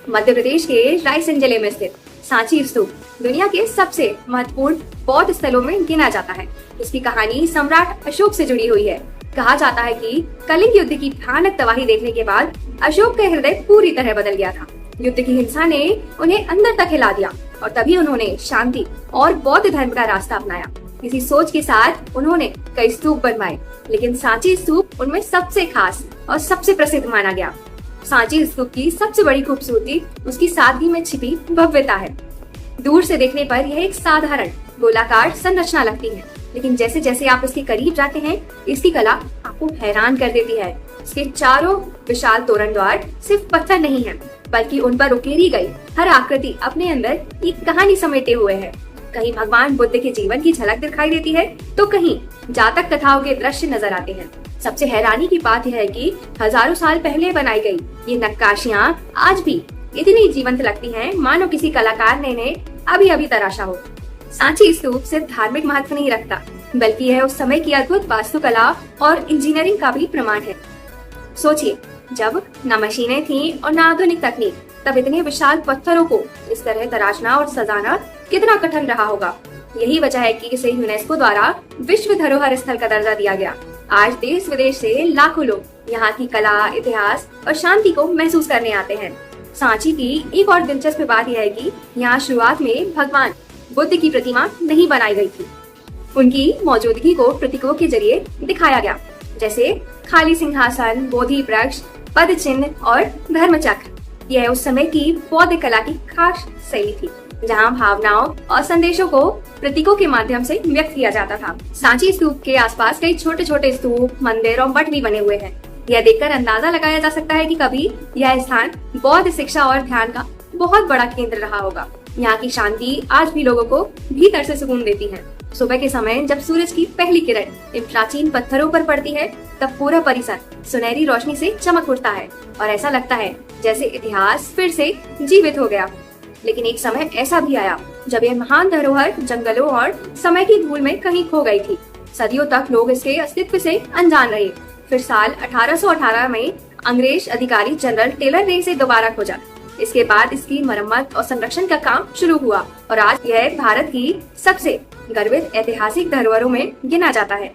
मध्य प्रदेश के रायसेन जिले में स्थित सांची स्तूप दुनिया के सबसे महत्वपूर्ण बौद्ध स्थलों में गिना जाता है। इसकी कहानी सम्राट अशोक से जुड़ी हुई है। कहा जाता है कि कलिंग युद्ध की भयानक तबाही देखने के बाद अशोक का हृदय पूरी तरह बदल गया था। युद्ध की हिंसा ने उन्हें अंदर तक हिला दिया और तभी उन्होंने शांति और बौद्ध धर्म का रास्ता अपनाया। इसी सोच के साथ उन्होंने कई स्तूप बनवाए, लेकिन सांची स्तूप उनमें सबसे खास और सबसे प्रसिद्ध माना गया। सांची स्तूप की सबसे बड़ी खूबसूरती उसकी सादगी में छिपी भव्यता है। दूर से देखने पर यह एक साधारण गोलाकार संरचना लगती है, लेकिन जैसे जैसे आप इसके करीब जाते हैं, इसकी कला आपको हैरान कर देती है। इसके चारों विशाल तोरण द्वार सिर्फ पत्थर नहीं है, बल्कि उन पर उकेरी गई हर आकृति अपने अंदर एक कहानी समेटे हुए है। कहीं भगवान बुद्ध के जीवन की झलक दिखाई देती है, तो कहीं जातक कथाओं के दृश्य नजर आते हैं। सबसे हैरानी की बात यह है कि हजारों साल पहले बनाई गई ये नक्काशियाँ आज भी इतनी जीवंत लगती हैं, मानो किसी कलाकार ने इन्हें अभी अभी तराशा हो। सांची स्तूप सिर्फ धार्मिक महत्व नहीं रखता, बल्कि यह उस समय की अद्भुत वास्तुकला और इंजीनियरिंग का भी प्रमाण है। सोचिए, जब न मशीनें थीं और न आधुनिक तकनीक, तब इतने विशाल पत्थरों को इस तरह तराशना और सजाना कितना कठिन रहा होगा। यही वजह है कि इसे यूनेस्को द्वारा विश्व धरोहर स्थल का दर्जा दिया गया। आज देश विदेश से लाखों लोग यहाँ की कला, इतिहास और शांति को महसूस करने आते हैं। सांची की एक और दिलचस्प बात यह है कि यहाँ शुरुआत में भगवान बुद्ध की प्रतिमा नहीं बनाई गई थी। उनकी मौजूदगी को प्रतीकों के जरिए दिखाया गया, जैसे खाली सिंहासन, बोधि वृक्ष, पद चिन्ह और धर्मचक्र। यह उस समय की बौद्ध कला की खास शैली थी, जहां भावनाओं और संदेशों को प्रतीकों के माध्यम से व्यक्त किया जाता था। सांची स्तूप के आसपास कई छोटे छोटे स्तूप, मंदिर और मठ भी बने हुए हैं। यह देखकर अंदाजा लगाया जा सकता है कि कभी यह स्थान बौद्ध शिक्षा और ध्यान का बहुत बड़ा केंद्र रहा होगा। यहाँ की शांति आज भी लोगों को भीतर से सुकून देती है। सुबह के समय जब सूरज की पहली किरण इन प्राचीन पत्थरों पर पड़ती है, तब पूरा परिसर सुनहरी रोशनी से चमक उठता है और ऐसा लगता है जैसे इतिहास फिर से जीवित हो गया। लेकिन एक समय ऐसा भी आया जब यह महान धरोहर जंगलों और समय की धूल में कहीं खो गई थी। सदियों तक लोग इसके अस्तित्व से अनजान रहे। फिर साल 1818 में अंग्रेज अधिकारी जनरल टेलर ने इसे दोबारा खोजा। इसके बाद इसकी मरम्मत और संरक्षण का काम शुरू हुआ और आज यह भारत की सबसे गर्वित ऐतिहासिक धरोहरों में गिना जाता है।